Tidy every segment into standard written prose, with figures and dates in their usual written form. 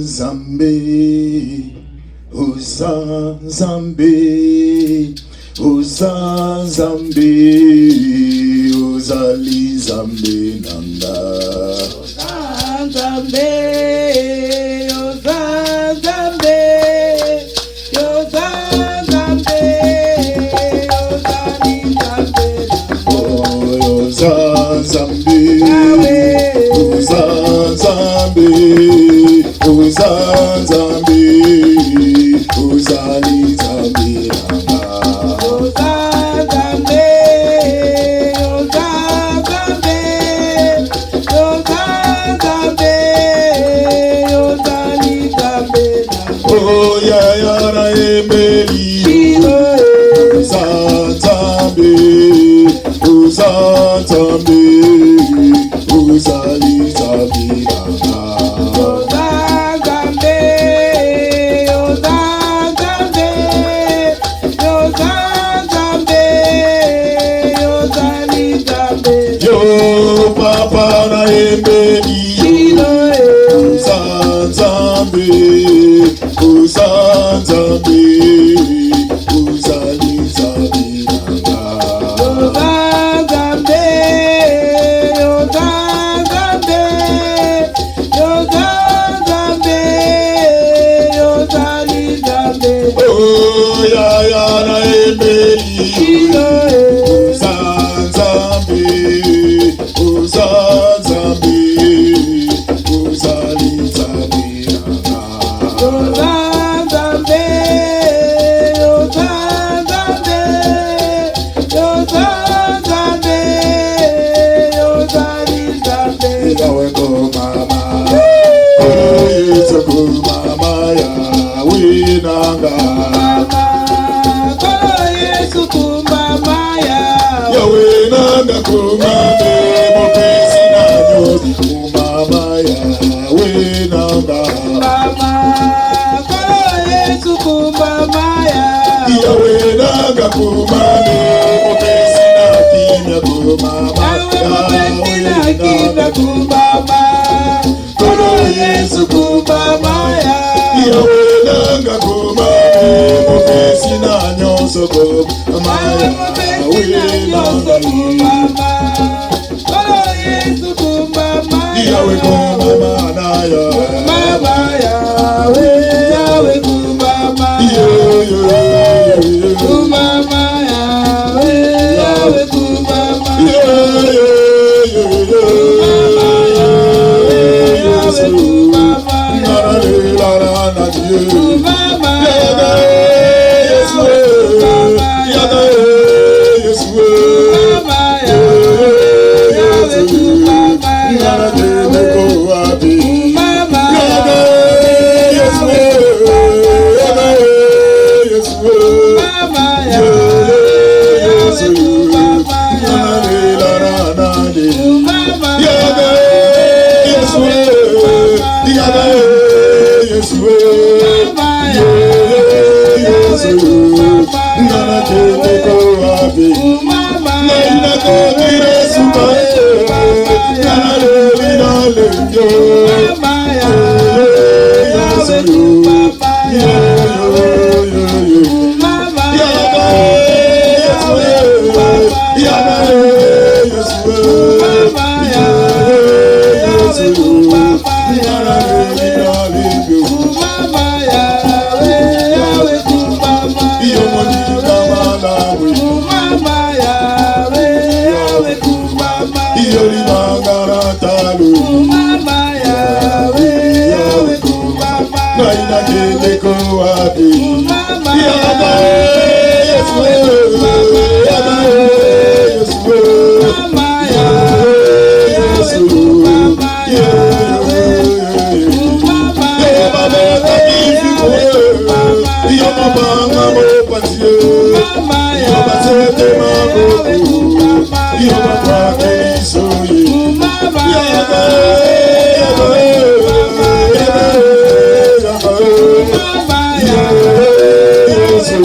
Zambe, Uza Zambe, Uza Zambe, Uzali Zambe Nanda. Uza Zambe, Uza Zambe, Uza Zambe, Uzali Zambe Nanda. Uza Zambe, Uza Zambe, Uza Zambe, Uzali Zambe Nanda. Uza Zambe, Uza Zambe, Uza Zambe, Uzali Zambe Nanda. Oh yeah, yeah, Emeli. Uza Zambe, Uza Zambe, Uzali Zambe Nanda. Uza Zambe, Uza Zambe, Uza Zambe, Uzali Zambe. Yo papa na Emeli. Uza Zambe, Uza Zambe, Uzali Zambe Nanda. Uza Zambe, Uza Zambe, Uza Zambe, Uzali Zambe. Oh ya ya na Emeli. Uza Zambe, Uza Zambe, Uzali Zambe Nanda. Uza Zambe, Uza Zambe, Uza Zambe, Uzali Zambe. Yawe ko mama, Yesu ko mama ya winanga. Kolo Yesu kumama ya. Yawe nanga ko mame mopesi na nyozi ko mama ya winanga. Mama, kolo Yesu kumama ya. Yawe nanga ko mame mopesi na kimya ko mama ya winanga. Kumama, kolo Yesu kumama ya. Yawe nanga ko mame mopesi na nyonso ko mama ya winanga. Kolo Yesu kumama ya. Yawe ko mama na ya. Mama Yawe, Yawe kumama ya. Kumama Yawe, Yawe kumama ya. Kumama Yesu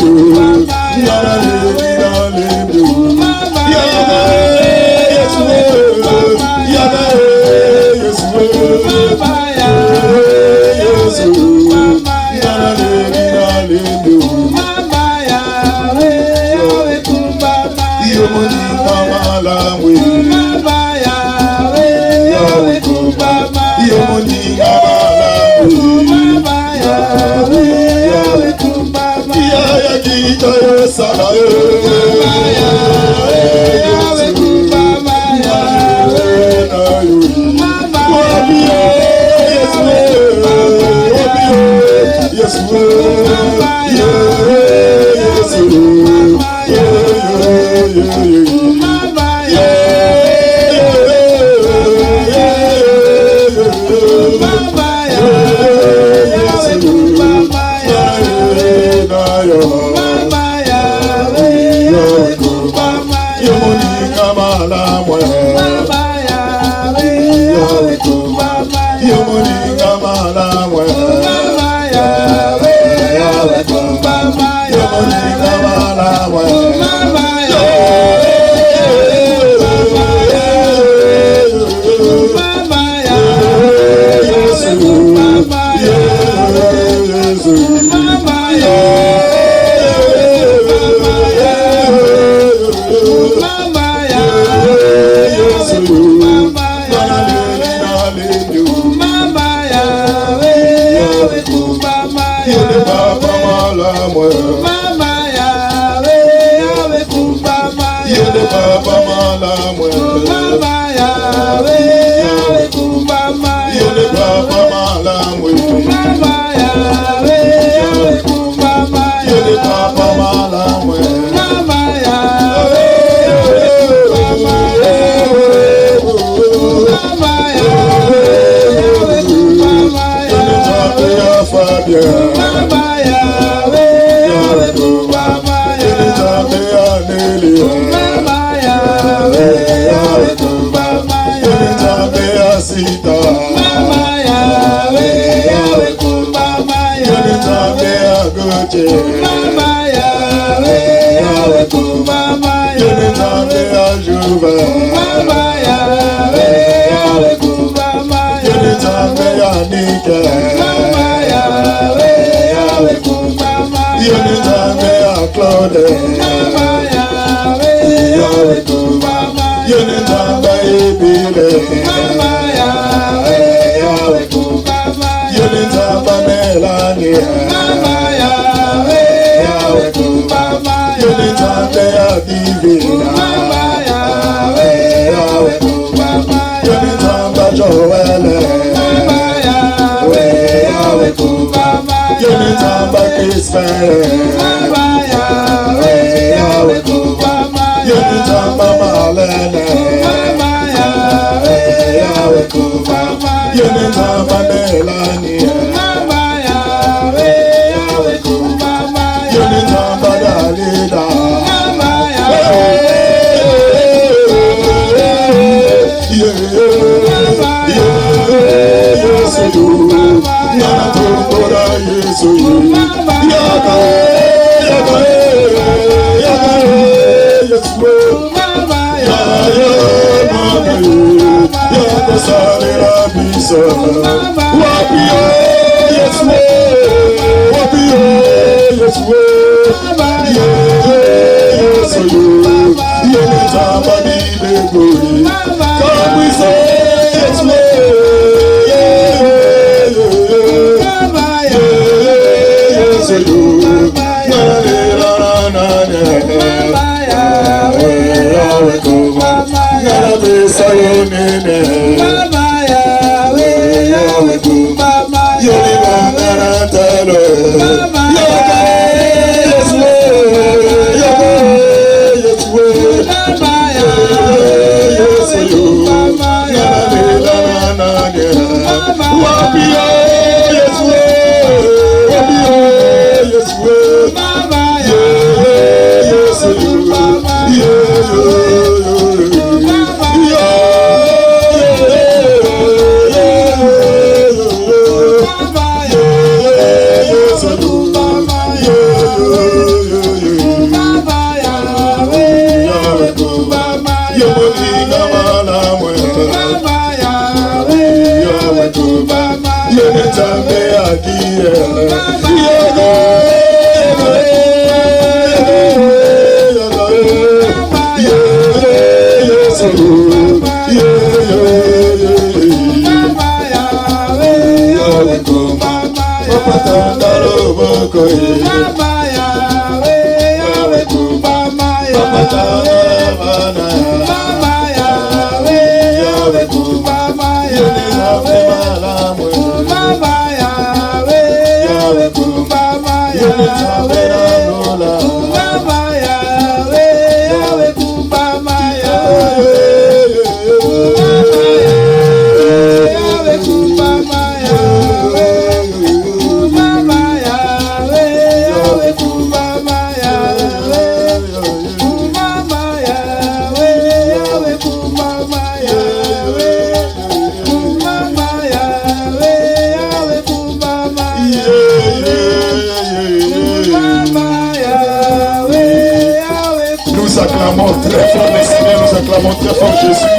Très fort le Seigneur, nous acclamons très fort Jésus.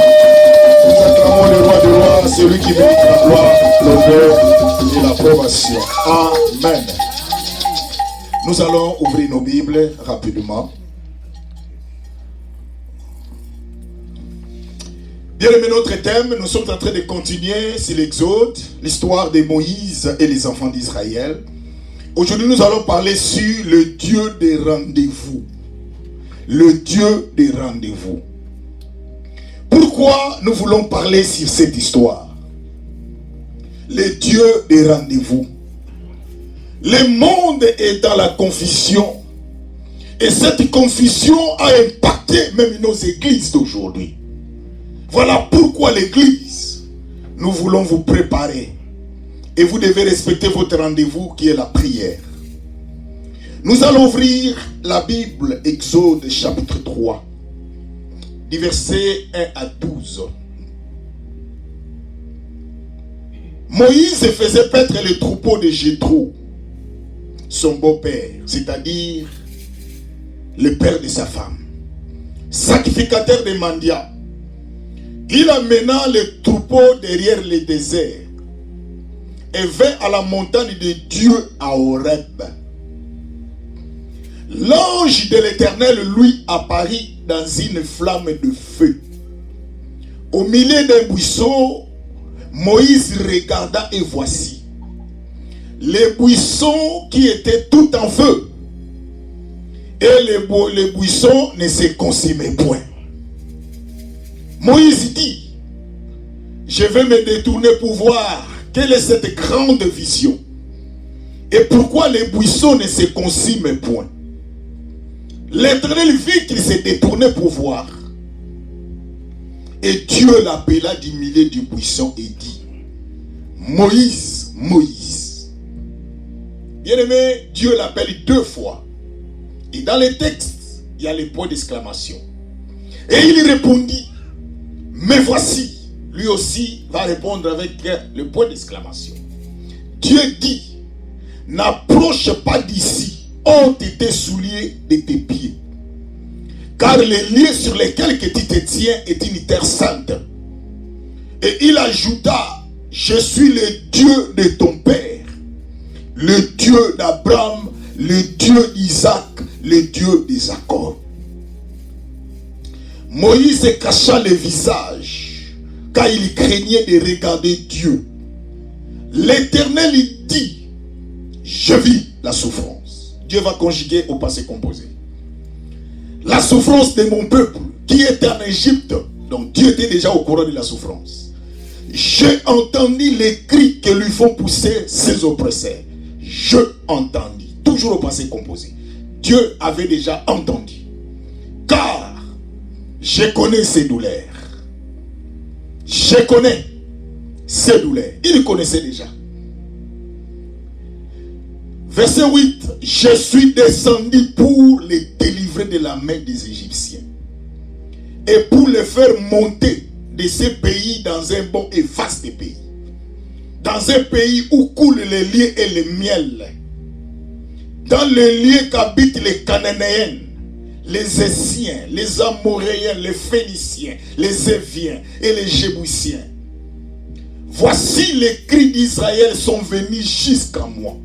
Nous acclamons le roi des rois, celui qui mérite la gloire, l'honneur et l'approbation. Amen. Nous allons ouvrir nos Bibles rapidement. Bien aimé, notre thème, nous sommes en train de continuer sur l'Exode, l'histoire de Moïse et les enfants d'Israël. Aujourd'hui, nous allons parler sur le Dieu des rendez-vous. Le Dieu des rendez-vous. Pourquoi nous voulons parler sur cette histoire? Le Dieu des rendez-vous. Le monde est dans la confusion. Et cette confusion a impacté même nos églises d'aujourd'hui. Voilà pourquoi l'église, nous voulons vous préparer. Et vous devez respecter votre rendez-vous qui est la prière. Nous allons ouvrir la Bible, Exode chapitre 3, du verset 1 à 12. Moïse faisait paître le troupeau de Jéthro, son beau-père, c'est-à-dire le père de sa femme, sacrificateur des mendiants. Il amena le troupeau derrière le désert et vint à la montagne de Dieu à Horeb. L'ange de l'Éternel lui apparut dans une flamme de feu. Au milieu d'un buisson, Moïse regarda et voici les buissons qui étaient tout en feu. Et les buissons ne se consumaient point. Moïse dit, je vais me détourner pour voir quelle est cette grande vision. Et pourquoi les buissons ne se consument point. L'Éternel vit qu'il s'est détourné pour voir. Et Dieu l'appela du milieu du buisson et dit, Moïse, Moïse. Bien-aimé, Dieu l'appelle 2 fois. Et dans les textes, il y a les points d'exclamation. Et il répondit, mais voici. Lui aussi va répondre avec le point d'exclamation. Dieu dit, n'approche pas d'ici. Ont été souliers de tes pieds. Car les lieux sur lesquels que tu te tiens est une terre sainte. Et il ajouta, je suis le Dieu de ton père, le Dieu d'Abraham, le Dieu d'Isaac, le Dieu de Jacob. Moïse cacha le visage, car il craignait de regarder Dieu. L'Éternel dit, je vis la souffrance. Dieu va conjuguer au passé composé. La souffrance de mon peuple qui était en Égypte. Donc Dieu était déjà au courant de la souffrance. J'ai entendu les cris que lui font pousser ses oppresseurs. Je entendis. Toujours au passé composé. Dieu avait déjà entendu. Car je connais ses douleurs. Je connais ses douleurs. Il connaissait déjà. Verset 8. Je suis descendu pour les délivrer de la main des Égyptiens et pour les faire monter de ces pays dans un bon et vaste pays, dans un pays où coulent les lait et le miel, dans les lieux qu'habitent les Cananéens, les Essiens, les Amoréens, les Phéniciens, les Éviens et les Jébusiens. Voici les cris d'Israël sont venus jusqu'à moi.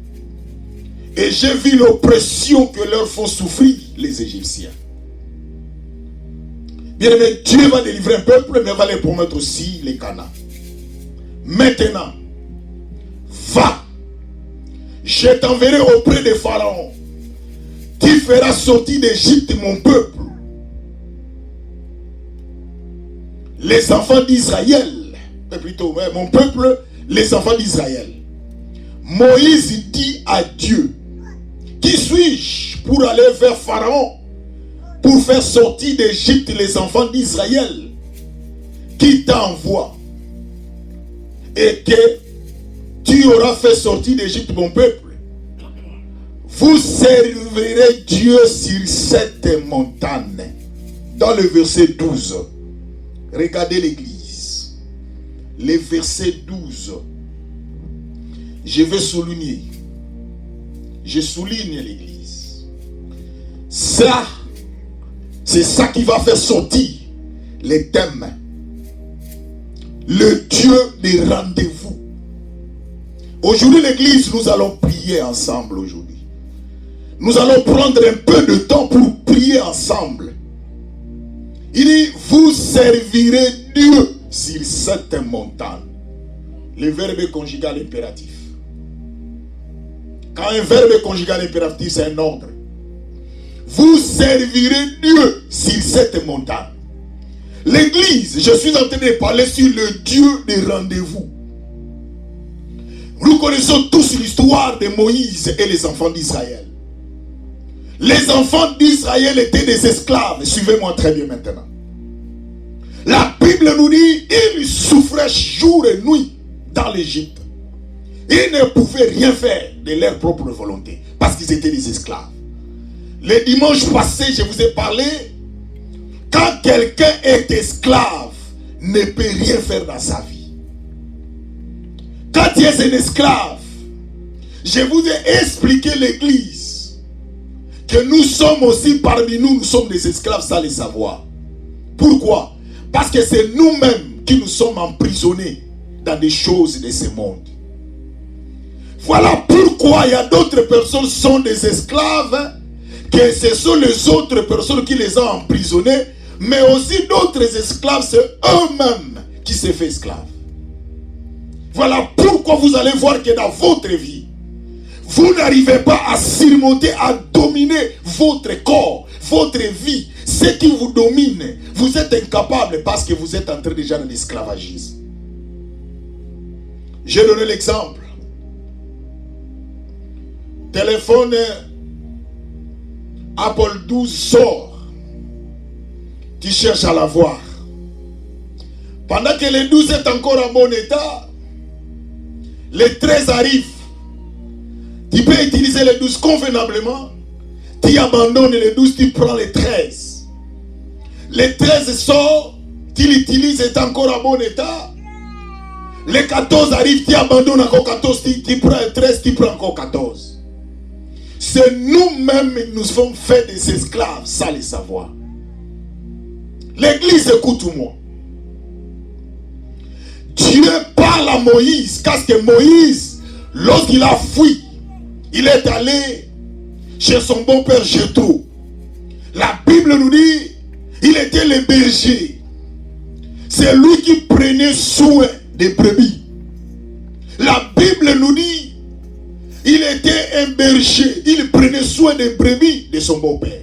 Et j'ai vu l'oppression que leur font souffrir les Égyptiens. Bien aimé, Dieu va délivrer un peuple, mais va les promettre aussi les Canaans. Maintenant, va. Je t'enverrai auprès de Pharaon. Tu feras sortir d'Égypte mon peuple. Les enfants d'Israël. Plutôt, mon peuple, les enfants d'Israël. Moïse dit à Dieu, Qui suis-je pour aller vers Pharaon, pour faire sortir d'Égypte les enfants d'Israël? Qui t'envoie? Et que tu auras fait sortir d'Égypte mon peuple. Vous servirez Dieu sur cette montagne. Dans le verset 12. Regardez l'église. Le verset 12. Je vais souligner. Je souligne l'église. Ça, c'est ça qui va faire sortir les thèmes. Le Dieu des rendez-vous. Aujourd'hui, l'église, nous allons prier ensemble aujourd'hui. Nous allons prendre un peu de temps pour prier ensemble. Il dit, vous servirez Dieu sur cette montagne. Le verbe conjugal impératif. Quand un verbe conjugal impératif, c'est un ordre. Vous servirez Dieu sur cette montagne. L'église, je suis en train de parler sur le Dieu des rendez-vous. Nous connaissons tous l'histoire de Moïse et les enfants d'Israël. Les enfants d'Israël étaient des esclaves. Suivez-moi très bien maintenant. La Bible nous dit, ils souffraient jour et nuit dans l'Égypte. Ils ne pouvaient rien faire de leur propre volonté parce qu'ils étaient des esclaves. Le dimanche passé, je vous ai parlé, quand quelqu'un est esclave, ne peut rien faire dans sa vie. Quand tu es un esclave, je vous ai expliqué l'église, que nous sommes aussi parmi nous, nous sommes des esclaves sans le savoir. Pourquoi? Parce que c'est nous-mêmes qui nous sommes emprisonnés dans des choses de ce monde. Voilà pourquoi il y a d'autres personnes qui sont des esclaves, que ce sont les autres personnes qui les ont emprisonnés, mais aussi d'autres esclaves, c'est eux-mêmes qui se font esclaves. Voilà pourquoi vous allez voir que dans votre vie, vous n'arrivez pas à surmonter, à dominer votre corps, votre vie. Ce qui vous domine, vous êtes incapable parce que vous êtes entré déjà dans l'esclavagisme. J'ai donné l'exemple. Téléphone Apple 12 sort. Tu cherches à l'avoir. Pendant que le 12 est encore en bon état, le 13 arrive. Tu peux utiliser le 12 convenablement. Tu abandonnes le 12, tu prends le 13. Le 13 sort, tu l'utilises, est encore en bon état. Le 14 arrive, tu abandonnes encore 14, tu prends le 13, tu prends encore 14. C'est nous-mêmes qui nous sommes faits des esclaves sans le savoir. L'église, écoute-moi. Dieu parle à Moïse, parce que Moïse, lorsqu'il a fui, il est allé chez son bon père Jéthro. La Bible nous dit, il était le berger. C'est lui qui prenait soin des brebis. La Bible nous dit, il était un berger. Il prenait soin des brebis de son bon père.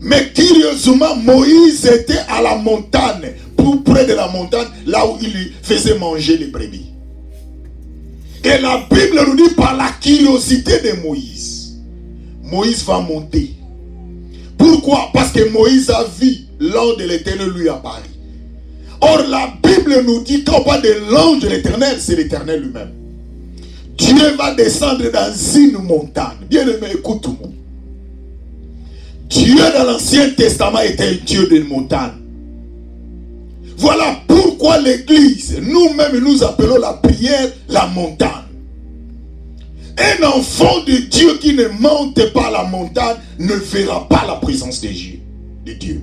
Mais curieusement, Moïse était à la montagne, tout près de la montagne, là où il faisait manger les brebis. Et la Bible nous dit, par la curiosité de Moïse, Moïse va monter. Pourquoi? Parce que Moïse a vu l'ange de l'Éternel lui apparaître. Or, la Bible nous dit, quand on parle de l'ange de l'Éternel, c'est l'Éternel lui-même. Dieu va descendre dans une montagne. Bien aimé, écoute-moi. Dieu dans l'Ancien Testament était un Dieu de montagne. Voilà pourquoi l'église, nous-mêmes, nous appelons la prière la montagne. Un enfant de Dieu qui ne monte pas la montagne ne verra pas la présence de Dieu.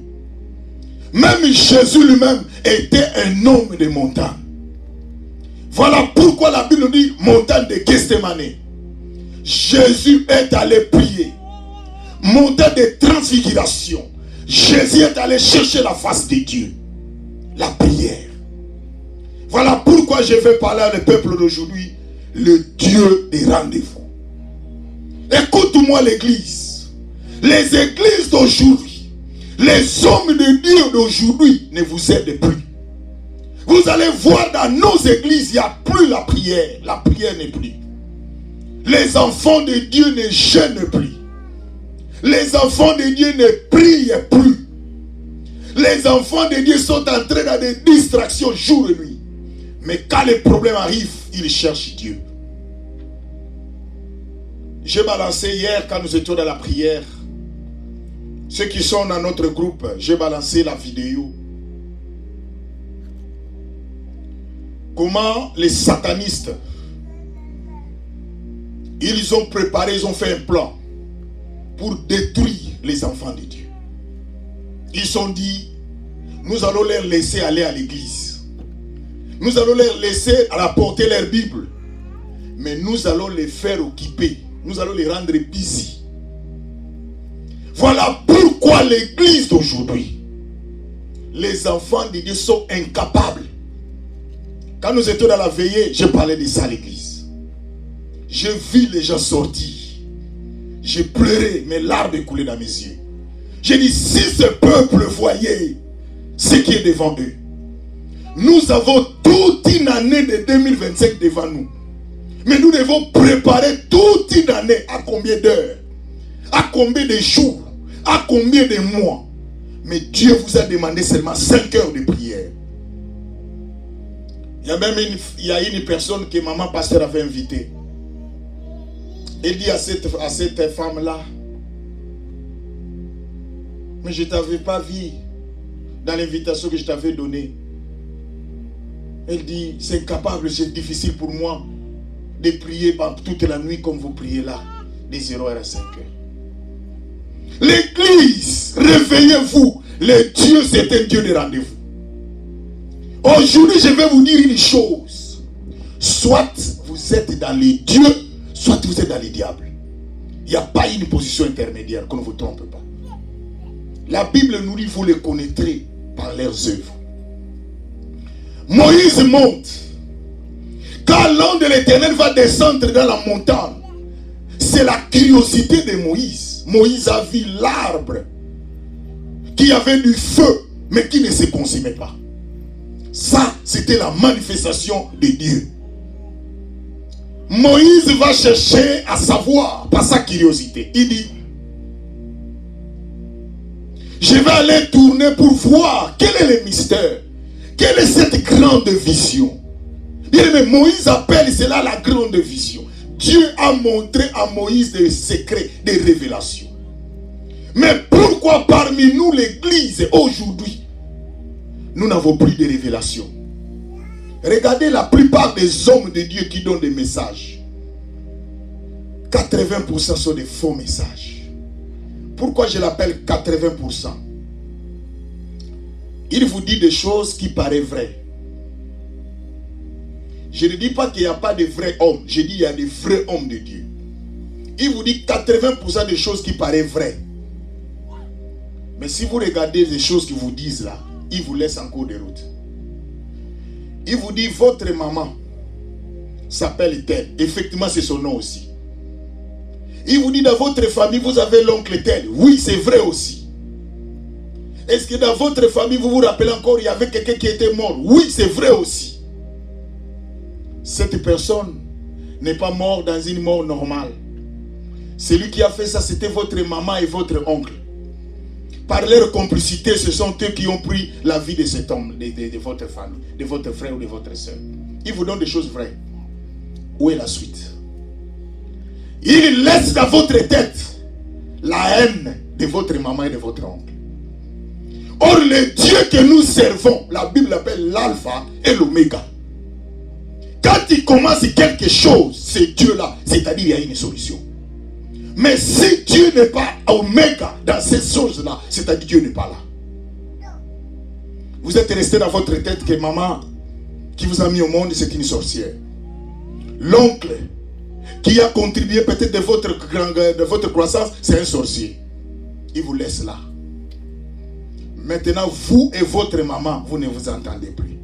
Même Jésus lui-même était un homme de montagne. Voilà pourquoi la Bible nous dit montagne de Gethsémane. Jésus est allé prier. Montagne de transfiguration. Jésus est allé chercher la face de Dieu. La prière. Voilà pourquoi je vais parler à le peuple d'aujourd'hui. Le Dieu des rendez-vous. Écoute-moi l'église. Les églises d'aujourd'hui, les hommes de Dieu d'aujourd'hui ne vous aident plus. Vous allez voir dans nos églises, il n'y a plus la prière. La prière n'est plus. Les enfants de Dieu ne jeûnent plus. Les enfants de Dieu ne prient plus. Les enfants de Dieu sont entrés dans des distractions jour et nuit. Mais quand les problèmes arrivent, ils cherchent Dieu. J'ai balancé hier, quand nous étions dans la prière, ceux qui sont dans notre groupe, j'ai balancé la vidéo. Comment les satanistes, ils ont préparé, ils ont fait un plan pour détruire les enfants de Dieu. Ils se sont dit, nous allons les laisser aller à l'église. Nous allons les laisser apporter leur Bible. Mais nous allons les faire occuper. Nous allons les rendre busy. Voilà pourquoi l'église d'aujourd'hui, les enfants de Dieu sont incapables. Quand nous étions dans la veillée, je parlais de ça à l'église. Je vis les gens sortir. J'ai pleuré, mes larmes coulaient dans mes yeux. J'ai dit, si ce peuple voyait ce qui est devant eux, nous avons toute une année de 2025 devant nous. Mais nous devons préparer toute une année. À combien d'heures? À combien de jours? À combien de mois? Mais Dieu vous a demandé seulement 5 heures de prière. Il y a une personne que maman pasteur avait invitée. Elle dit à cette femme-là, mais je ne t'avais pas vu dans l'invitation que je t'avais donnée. Elle dit, c'est incapable, c'est difficile pour moi de prier toute la nuit comme vous priez là, de 0h à 5h. L'église, réveillez-vous. Le Dieu, c'est un Dieu de rendez-vous. Aujourd'hui, je vais vous dire une chose. Soit vous êtes dans les dieux, soit vous êtes dans les diables. Il n'y a pas une position intermédiaire, qu'on ne vous trompe pas. La Bible nous dit, vous les connaîtrez par leurs œuvres. Moïse monte. Quand l'ange de l'Éternel va descendre dans la montagne, c'est la curiosité de Moïse. Moïse a vu l'arbre qui avait du feu, mais qui ne se consumait pas. Ça, c'était la manifestation de Dieu. Moïse va chercher à savoir par sa curiosité. Il dit, je vais aller tourner pour voir quel est le mystère. Quelle est cette grande vision? Bien, mais Moïse appelle cela la grande vision. Dieu a montré à Moïse des secrets, des révélations. Mais pourquoi parmi nous, l'église, aujourd'hui, nous n'avons plus de révélations? Regardez la plupart des hommes de Dieu qui donnent des messages. 80% sont des faux messages. Pourquoi je l'appelle 80%? Il vous dit des choses qui paraissent vraies. Je ne dis pas qu'il n'y a pas de vrais hommes. Je dis qu'il y a des vrais hommes de Dieu. Il vous dit 80% des choses qui paraissent vraies. Mais si vous regardez les choses qu'ils vous disent là, ils vous laissent en cours de route. Il vous dit, votre maman s'appelle tel. Effectivement, c'est son nom aussi. Il vous dit, dans votre famille, vous avez l'oncle tel. Oui, c'est vrai aussi. Est-ce que dans votre famille, vous vous rappelez encore, il y avait quelqu'un qui était mort? Oui, c'est vrai aussi. Cette personne n'est pas morte dans une mort normale. Celui qui a fait ça, c'était votre maman et votre oncle. Par leur complicité, ce sont eux qui ont pris la vie de cet homme, de votre famille, de votre frère ou de votre soeur. Ils vous donnent des choses vraies. Où est la suite? Il laisse dans votre tête la haine de votre maman et de votre oncle. Or, le Dieu que nous servons, la Bible l'appelle l'alpha et l'oméga. Quand il commence quelque chose, c'est Dieu-là, c'est-à-dire il y a une solution. Mais si Dieu n'est pas oméga dans ces choses-là, c'est-à-dire Dieu n'est pas là. Vous êtes resté dans votre tête que maman qui vous a mis au monde, c'est une sorcière. L'oncle qui a contribué peut-être de votre croissance, c'est un sorcier. Il vous laisse là. Maintenant, vous et votre maman, vous ne vous entendez plus.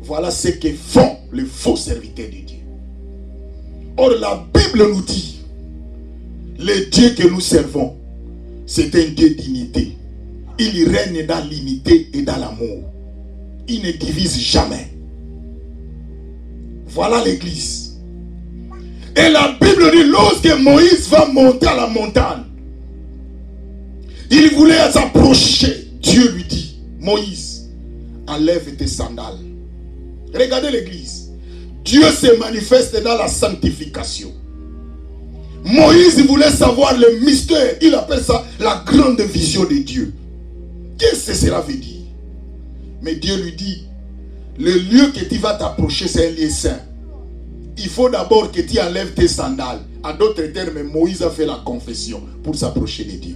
Voilà ce que font les faux serviteurs de Dieu. Or, la Bible nous dit, le Dieu que nous servons, c'est un Dieu d'unité. Il règne dans l'unité et dans l'amour. Il ne divise jamais. Voilà l'église. Et la Bible dit, lorsque Moïse va monter à la montagne, il voulait s'approcher. Dieu lui dit, Moïse, enlève tes sandales. Regardez l'église. Dieu se manifeste dans la sanctification. Moïse voulait savoir le mystère. Il appelle ça la grande vision de Dieu. Qu'est-ce que cela veut dire? Mais Dieu lui dit, le lieu que tu vas t'approcher, c'est un lieu saint. Il faut d'abord que tu enlèves tes sandales. En d'autres termes, Moïse a fait la confession pour s'approcher de Dieu.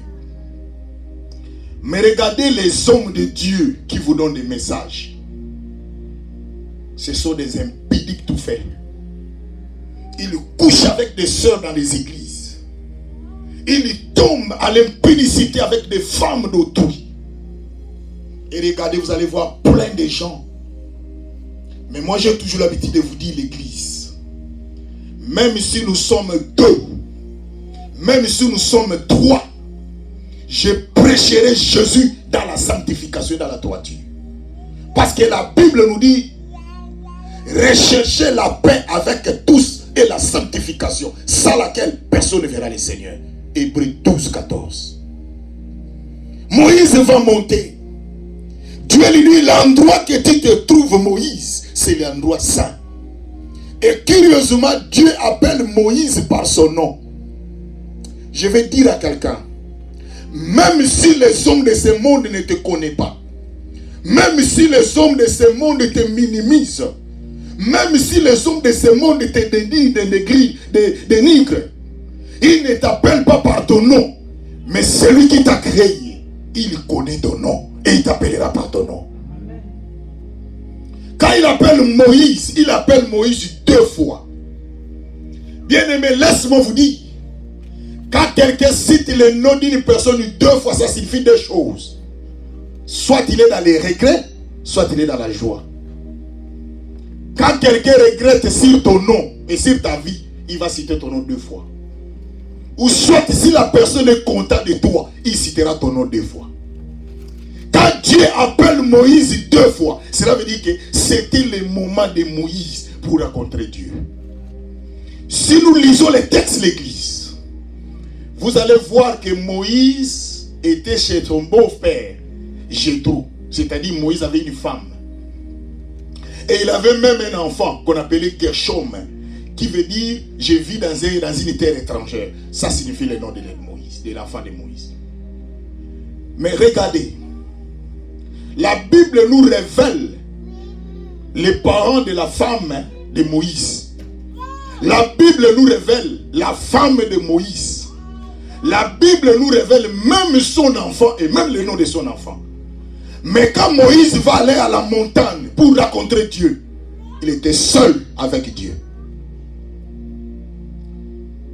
Mais regardez les hommes de Dieu qui vous donnent des messages. Ce sont des impudiques tout faits. Ils couchent avec des sœurs dans les églises. Ils tombent à l'impudicité avec des femmes d'autrui. Et regardez, vous allez voir plein de gens. Mais moi, j'ai toujours l'habitude de vous dire l'église. Même si nous sommes 2, même si nous sommes 3, je prêcherai Jésus dans la sanctification et dans la droiture. Parce que la Bible nous dit, recherchez la paix avec tous et la sanctification, sans laquelle personne ne verra le Seigneur. Hébreux 12, 14. Moïse va monter. Dieu lui dit, l'endroit que tu te trouves, Moïse, c'est l'endroit saint. Et curieusement, Dieu appelle Moïse par son nom. Je vais dire à quelqu'un, même si les hommes de ce monde ne te connaissent pas, même si les hommes de ce monde te minimisent, même si les hommes de ce monde te dénigrent, ils ne t'appellent pas par ton nom, mais celui qui t'a créé, il connaît ton nom et il t'appellera par ton nom. Quand il appelle Moïse 2 fois. Bien-aimé, laisse-moi vous dire, quand quelqu'un cite le nom d'une personne 2 fois, ça signifie 2 choses. Soit il est dans les regrets, soit il est dans la joie. Quand quelqu'un regrette sur ton nom et sur ta vie, il va citer ton nom 2 fois. Ou soit si la personne est contente de toi, il citera ton nom 2 fois. Quand Dieu appelle Moïse 2 fois, cela veut dire que c'était le moment de Moïse pour rencontrer Dieu. Si nous lisons les textes de l'église, vous allez voir que Moïse était chez son beau-père, Jéthro. C'est-à-dire Moïse avait une femme. Et il avait même un enfant qu'on appelait Gershom, qui veut dire je vis dans une terre étrangère. Ça signifie le nom de Moïse, de l'enfant de Moïse. Mais regardez, la Bible nous révèle les parents de la femme de Moïse. La Bible nous révèle la femme de Moïse. La Bible nous révèle même son enfant et même le nom de son enfant. Mais quand Moïse va aller à la montagne pour rencontrer Dieu, il était seul avec Dieu.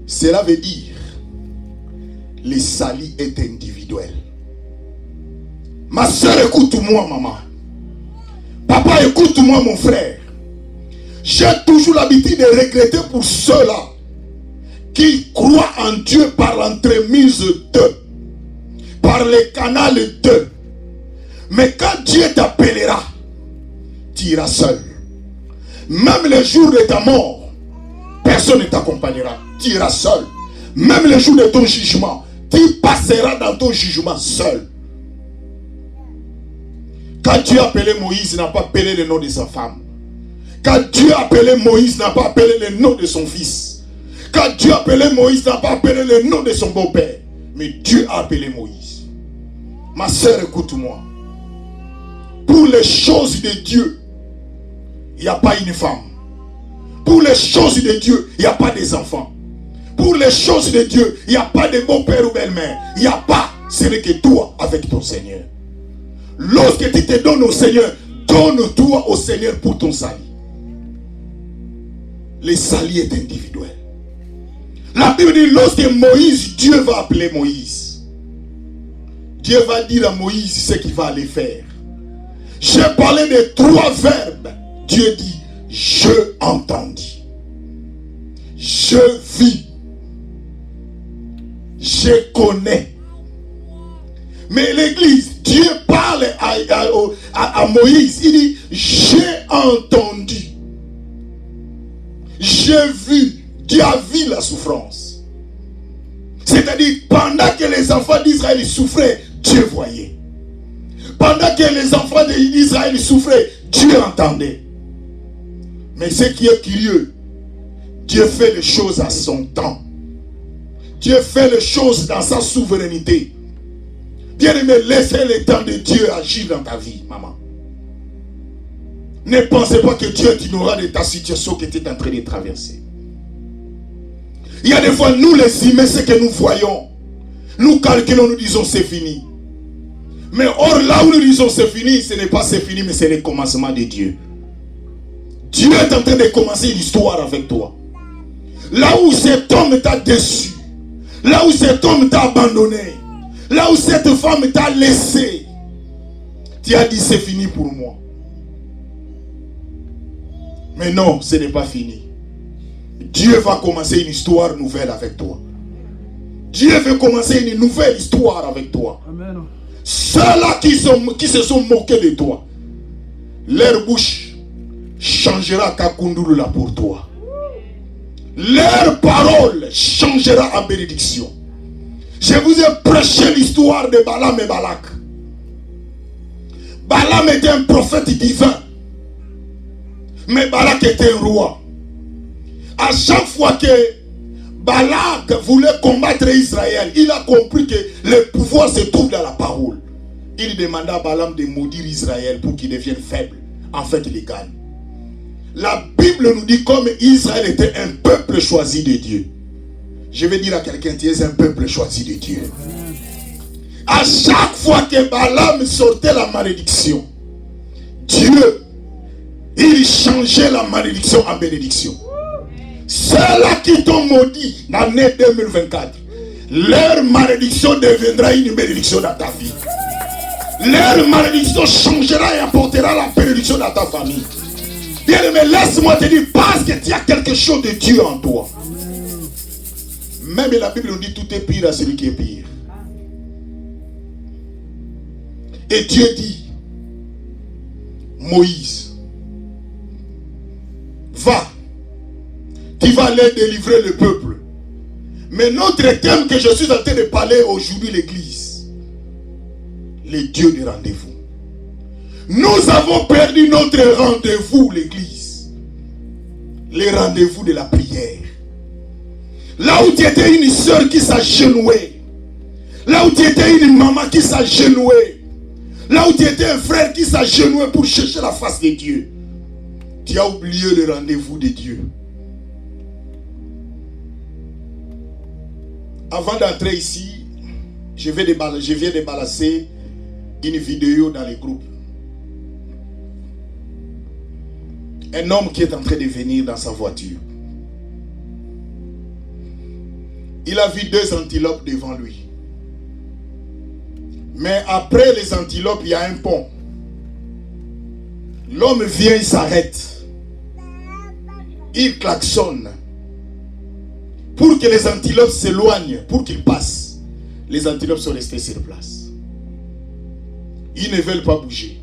Cela veut dire, le salut est individuel. Ma soeur, écoute-moi, maman. Papa, écoute-moi, mon frère. J'ai toujours l'habitude de regretter pour ceux-là qui croient en Dieu par l'entremise d'eux, par le canal d'eux. Mais quand Dieu t'appellera, tu iras seul. Même le jour de ta mort, personne ne t'accompagnera. Tu iras seul. Même le jour de ton jugement, tu passeras dans ton jugement seul. Quand Dieu a appelé Moïse, il n'a pas appelé le nom de sa femme. Quand Dieu a appelé Moïse, il n'a pas appelé le nom de son fils. Quand Dieu a appelé Moïse, il n'a pas appelé le nom de son beau-père. Mais Dieu a appelé Moïse. Ma soeur, écoute-moi. Pour les choses de Dieu, il n'y a pas une femme. Pour les choses de Dieu, il n'y a pas des enfants. Pour les choses de Dieu, il n'y a pas de beau-père ou belle-mère. Il n'y a pas. Ce n'est que toi avec ton Seigneur. Lorsque tu te donnes au Seigneur, donne-toi au Seigneur pour ton salut. Le salut est individuel. La Bible dit, lorsque Moïse, Dieu va appeler Moïse, Dieu va dire à Moïse ce qu'il va aller faire. J'ai parlé de 3 verbes. Dieu dit, je entendis, je vis, je connais. Mais l'église, Dieu parle à Moïse. Il dit, j'ai entendu, j'ai vu. Dieu a vu la souffrance. C'est-à-dire, pendant que les enfants d'Israël souffraient, Dieu voyait. Pendant que les enfants d'Israël souffraient, Dieu entendait. Mais ce qui est curieux, Dieu fait les choses à son temps. Dieu fait les choses dans sa souveraineté. Bien-aimé, laissez le temps de Dieu agir dans ta vie, maman. Ne pensez pas que Dieu t'ignorera de ta situation que tu es en train de traverser. Il y a des fois, nous les humains, ce que nous voyons, nous calculons, nous disons c'est fini. Mais or, là où nous disons c'est fini, ce n'est pas c'est fini, mais c'est le commencement de Dieu. Dieu est en train de commencer une histoire avec toi. Là où cet homme t'a déçu, là où cet homme t'a abandonné, là où cette femme t'a laissé, tu as dit c'est fini pour moi. Mais non, ce n'est pas fini. Dieu va commencer une histoire nouvelle avec toi. Dieu veut commencer une nouvelle histoire avec toi. Amen. Ceux-là qui se sont moqués de toi, leur bouche changera Kakundulula pour toi. Leur parole changera en bénédiction. Je vous ai prêché l'histoire de Balaam et Balak. Balaam était un prophète divin. Mais Balak était un roi. À chaque fois que Balak voulait combattre Israël, il a compris que le pouvoir se trouve dans la parole. Il demanda à Balaam de maudire Israël pour qu'il devienne faible, afin qu'il les gagne. La Bible nous dit comme Israël était un peuple choisi de Dieu. Je vais dire à quelqu'un, tu es un peuple choisi de Dieu. À chaque fois que Balaam sortait la malédiction, Dieu, il changeait la malédiction en bénédiction. Ceux-là qui t'ont maudit dans l'année 2024, leur malédiction deviendra une bénédiction dans ta vie. Leur malédiction changera et apportera la bénédiction dans ta famille. Bien-aimé, laisse-moi te dire, parce que tu as quelque chose de Dieu en toi. Même la Bible nous dit, tout est pire à celui qui est pire. Et Dieu dit, Moïse, va, tu vas aller délivrer le peuple. Mais notre thème que je suis en train de parler aujourd'hui, l'église, les dieux du rendez-vous. Nous avons perdu notre rendez-vous, l'église. Les rendez-vous de la prière. Là où tu étais une soeur qui s'agenouait. Là où tu étais une maman qui s'agenouait. Là où tu étais un frère qui s'agenouait pour chercher la face de Dieu. Tu as oublié le rendez-vous de Dieu. Avant d'entrer ici, je viens de balancer une vidéo dans les groupes. Un homme qui est en train de venir dans sa voiture. Il a vu 2 antilopes devant lui. Mais après les antilopes, il y a un pont. L'homme vient, il s'arrête. Il klaxonne. Pour que les antilopes s'éloignent, pour qu'ils passent. Les antilopes sont restées sur place. Ils ne veulent pas bouger.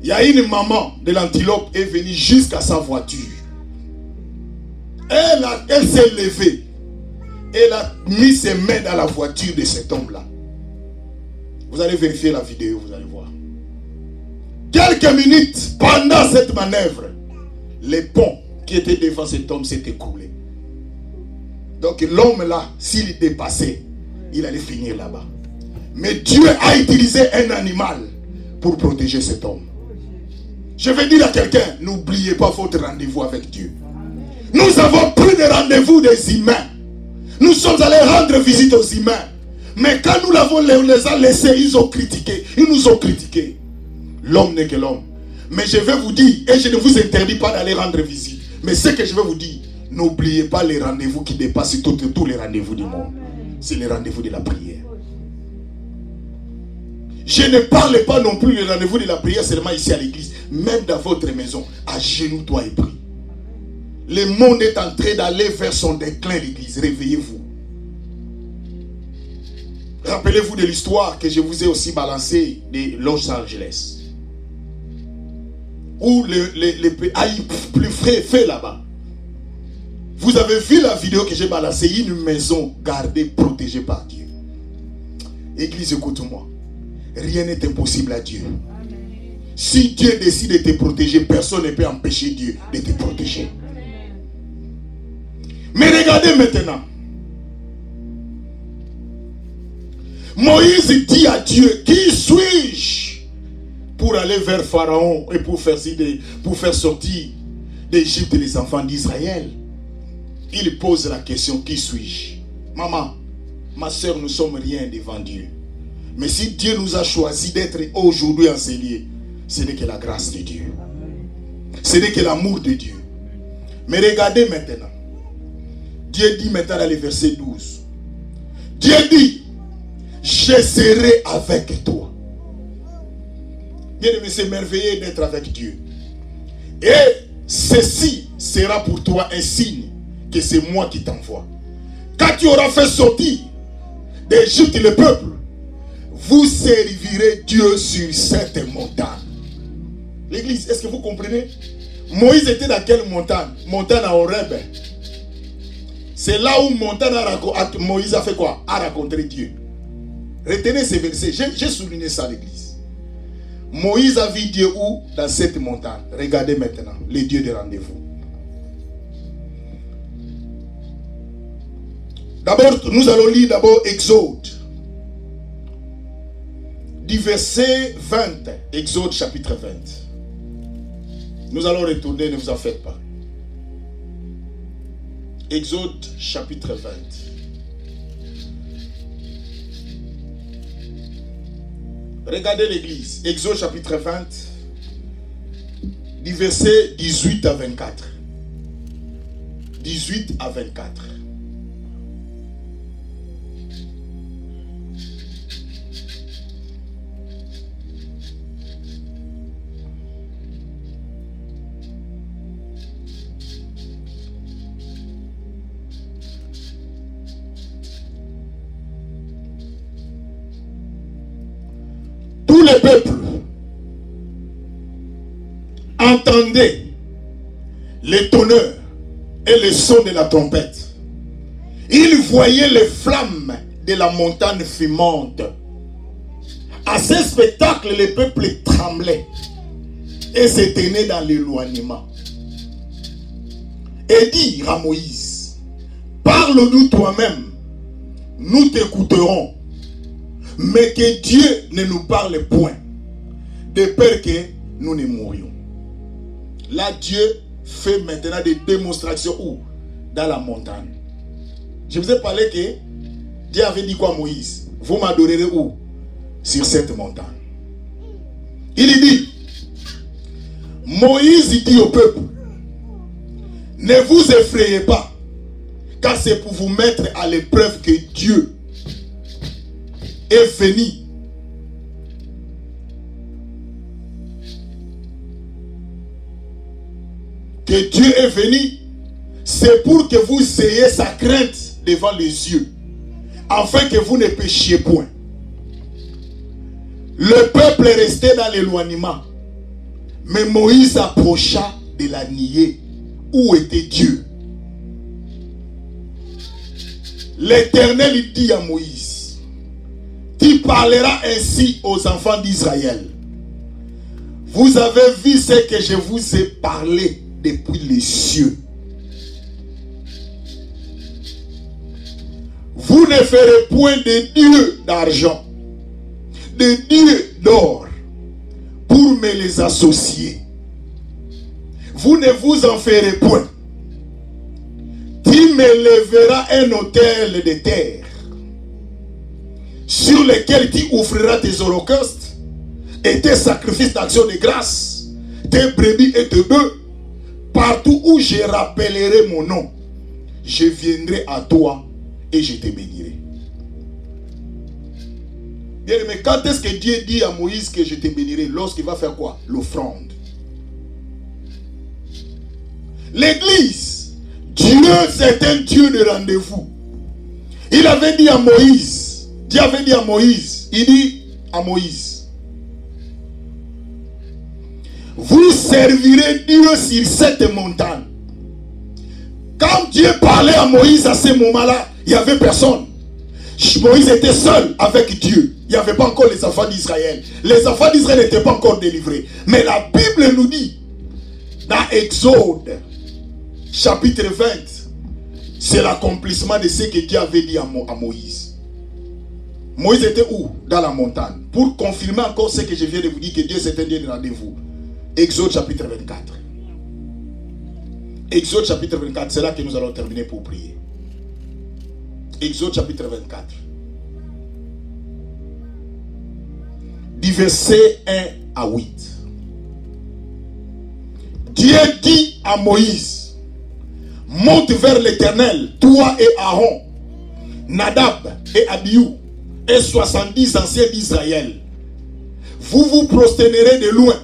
Il y a une maman de l'antilope qui est venue jusqu'à sa voiture. Elle s'est levée. Elle a mis ses mains dans la voiture de cet homme-là. Vous allez vérifier la vidéo, vous allez voir. Quelques minutes pendant cette manœuvre, les ponts qui étaient devant cet homme s'est écroulé. Donc l'homme là, s'il dépassait, il allait finir là-bas. Mais Dieu a utilisé un animal pour protéger cet homme. Je vais dire à quelqu'un, n'oubliez pas votre rendez-vous avec Dieu. Nous avons pris des rendez-vous des humains. Nous sommes allés rendre visite aux humains. Mais quand nous les a laissés, ils ont critiqué. Ils nous ont critiqué. L'homme n'est que l'homme. Mais je vais vous dire, et je ne vous interdis pas d'aller rendre visite. Mais ce que je vais vous dire, n'oubliez pas les rendez-vous qui dépassent tous les rendez-vous du monde. C'est les rendez-vous de la prière. Je ne parle pas non plus des rendez-vous de la prière seulement ici à l'église. Même dans votre maison, à genoux, toi et prie. Le monde est en train d'aller vers son déclin, l'église. Réveillez-vous. Rappelez-vous de l'histoire que je vous ai aussi balancée de Los Angeles. Où le pays plus frais fait là-bas. Vous avez vu la vidéo que j'ai balancée, une maison gardée, protégée par Dieu. Église, écoute-moi. Rien n'est impossible à Dieu. Si Dieu décide de te protéger, personne ne peut empêcher Dieu de te protéger. Mais regardez maintenant. Moïse dit à Dieu, qui suis-je pour aller vers Pharaon et pour faire sortir d'Égypte les enfants d'Israël? Il pose la question, qui suis-je? Maman, ma soeur, nous sommes rien devant Dieu. Mais si Dieu nous a choisi d'être aujourd'hui en ces lieux, ce n'est que la grâce de Dieu. Ce n'est que l'amour de Dieu. Mais regardez maintenant. Dieu dit maintenant dans le verset 12. Dieu dit, je serai avec toi. Bien-aimé, c'est merveilleux d'être avec Dieu. Et ceci sera pour toi un signe que c'est moi qui t'envoie. Quand tu auras fait sortir d'Égypte le peuple, vous servirez Dieu sur cette montagne. L'église, est-ce que vous comprenez? Moïse était dans quelle montagne? Montagne à Horeb. C'est là où Moïse a fait quoi? A rencontré Dieu. Retenez ces versets. J'ai souligné ça à l'église. Moïse a vu Dieu où? Dans cette montagne. Regardez maintenant les dieux de rendez-vous. D'abord, nous allons lire d'abord Exode. Du verset 20. Exode chapitre 20. Nous allons retourner, ne vous en faites pas. Exode chapitre 20. Regardez l'église. Exode chapitre 20. Du verset 18 à 24. 18 à 24. Tout le peuple entendait les tonnerres et le son de la trompette. Il voyait les flammes de la montagne fumante. À ce spectacle, le peuple tremblait et se tenait dans l'éloignement. Et dit à Moïse, parle-nous toi-même, nous t'écouterons. Mais que Dieu ne nous parle point, de peur que nous ne mourions. Là, Dieu fait maintenant des démonstrations où? Dans la montagne. Je vous ai parlé que Dieu avait dit quoi à Moïse? Vous m'adorerez où? Sur cette montagne. Il dit, Moïse dit au peuple, ne vous effrayez pas, car c'est pour vous mettre à l'épreuve que Dieu est venu. Que Dieu est venu, c'est pour que vous ayez sa crainte devant les yeux, afin que vous ne péchiez point. Le peuple est resté dans l'éloignement, mais Moïse approcha de la nuée où était Dieu. L'Éternel dit à Moïse, tu parleras ainsi aux enfants d'Israël. Vous avez vu ce que je vous ai parlé depuis les cieux. Vous ne ferez point de dieux d'argent, de dieux d'or, pour me les associer. Vous ne vous en ferez point. Tu me lèveras un autel de terre, sur lesquels tu offriras tes holocaustes et tes sacrifices d'action de grâce, tes brebis et tes bœufs. Partout où je rappellerai mon nom, je viendrai à toi et je te bénirai. Bien, mais quand est-ce que Dieu dit à Moïse que je te bénirai? Lorsqu'il va faire quoi? L'offrande. L'église, Dieu c'est un Dieu de rendez-vous. Il avait dit à Moïse, Dieu avait dit à Moïse, il dit à Moïse, vous servirez Dieu sur cette montagne. Quand Dieu parlait à Moïse à ce moment-là, il n'y avait personne. Moïse était seul avec Dieu. Il n'y avait pas encore les enfants d'Israël. Les enfants d'Israël n'étaient pas encore délivrés. Mais la Bible nous dit, dans Exode, chapitre 20, c'est l'accomplissement de ce que Dieu avait dit à Moïse. Moïse était où? Dans la montagne. Pour confirmer encore ce que je viens de vous dire, que Dieu c'est un Dieu de rendez-vous. Exode chapitre 24. Exode chapitre 24, c'est là que nous allons terminer pour prier. Exode chapitre 24. Du verset 1 à 8. Dieu dit à Moïse, monte vers l'Éternel, toi et Aaron, Nadab et Abihu, et 70 anciens d'Israël. Vous vous prosternerez de loin.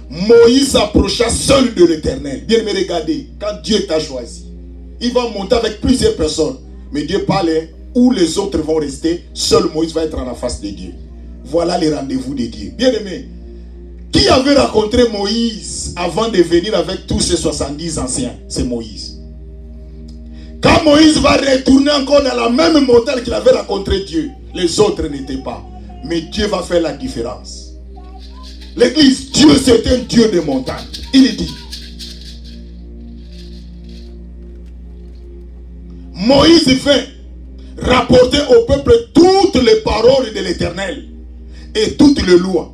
Moïse s'approcha seul de l'Éternel. Bien aimé, regardez, quand Dieu t'a choisi, il va monter avec plusieurs personnes. Mais Dieu parlait où les autres vont rester. Seul Moïse va être en la face de Dieu. Voilà les rendez-vous de Dieu. Bien aimé, qui avait rencontré Moïse avant de venir avec tous ces 70 anciens? C'est Moïse. Quand Moïse va retourner encore dans la même montagne qu'il avait rencontré Dieu, les autres n'étaient pas. Mais Dieu va faire la différence. L'église, Dieu c'est un Dieu de montagne. Il dit, Moïse fait rapporter au peuple toutes les paroles de l'Éternel et toutes les lois.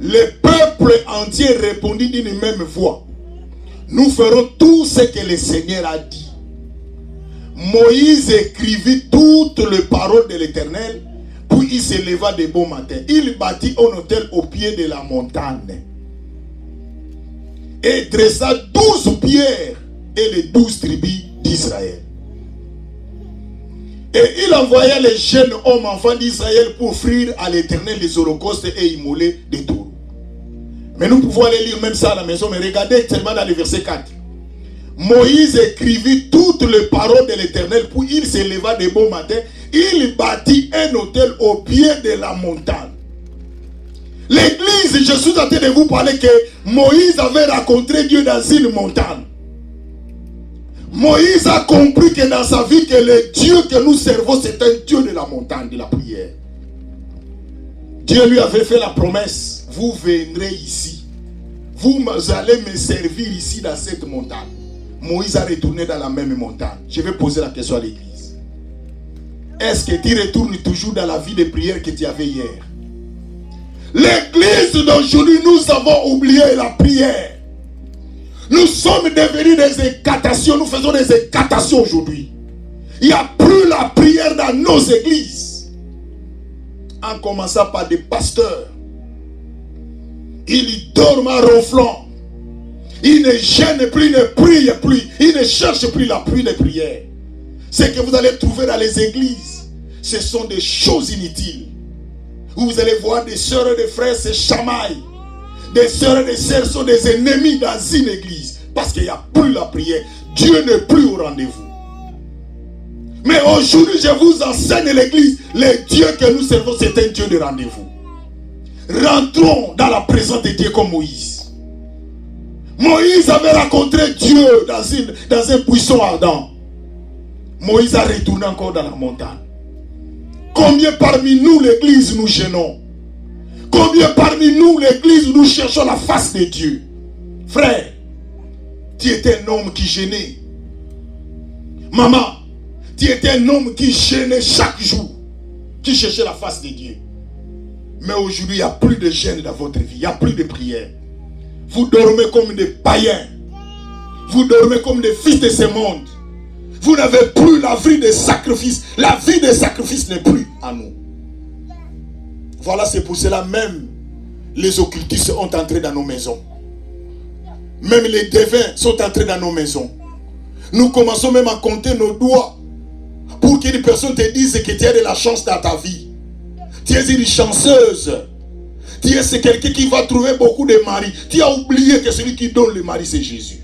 Le peuple entier répondit d'une même voix, nous ferons tout ce que le Seigneur a dit. Moïse écrivit toutes les paroles de l'Éternel, puis il se leva de bon matin. Il bâtit un autel au pied de la montagne et dressa 12 pierres et les 12 tribus d'Israël. Et il envoya les jeunes hommes enfants d'Israël pour offrir à l'Éternel les holocaustes et immoler des taureaux. Mais nous pouvons aller lire même ça à la maison, mais regardez seulement dans le verset 4. Moïse écrivit toutes les paroles de l'Éternel, puis il se leva de bon matin, il bâtit un autel au pied de la montagne. L'église, je suis en train de vous parler que Moïse avait rencontré Dieu dans une montagne. Moïse a compris que dans sa vie, que le Dieu que nous servons, c'est un Dieu de la montagne, de la prière. Dieu lui avait fait la promesse, vous viendrez ici. Vous allez me servir ici dans cette montagne. Moïse a retourné dans la même montagne. Je vais poser la question à l'église. Est-ce que tu retournes toujours dans la vie de prière que tu avais hier? L'église d'aujourd'hui, nous avons oublié la prière. Nous sommes devenus des incatations. Nous faisons des incatations aujourd'hui. Il n'y a plus la prière dans nos églises. En commençant par des pasteurs. Ils dorment en ronflant. Ils ne gênent plus, ils ne prient plus. Ils ne cherchent plus l'appui des prières. Ce que vous allez trouver dans les églises, ce sont des choses inutiles. Vous allez voir des sœurs et des frères se chamaillent. Des sœurs et des sœurs sont des ennemis dans une église. Parce qu'il n'y a plus la prière. Dieu n'est plus au rendez-vous. Mais aujourd'hui, je vous enseigne l'église. Le Dieu que nous servons, c'est un Dieu de rendez-vous. Rentrons dans la présence de Dieu comme Moïse. Moïse avait rencontré Dieu dans un buisson ardent. Moïse a retourné encore dans la montagne. Combien parmi nous, l'église, nous gênons? Combien parmi nous, l'église, nous cherchons la face de Dieu? Frère, tu étais un homme qui gênait. Maman, tu étais un homme qui gênait chaque jour, qui cherchait la face de Dieu. Mais aujourd'hui, il n'y a plus de gêne dans votre vie, il n'y a plus de prière. Vous dormez comme des païens. Vous dormez comme des fils de ce monde. Vous n'avez plus la vie de sacrifice. La vie de sacrifice n'est plus à nous. Voilà, c'est pour cela même les occultistes sont entrés dans nos maisons. Même les devins sont entrés dans nos maisons. Nous commençons même à compter nos doigts pour qu'une personne te dise que tu as de la chance dans ta vie. Tu es une chanceuse. Tu es quelqu'un qui va trouver beaucoup de maris. Tu as oublié que celui qui donne le mari, c'est Jésus.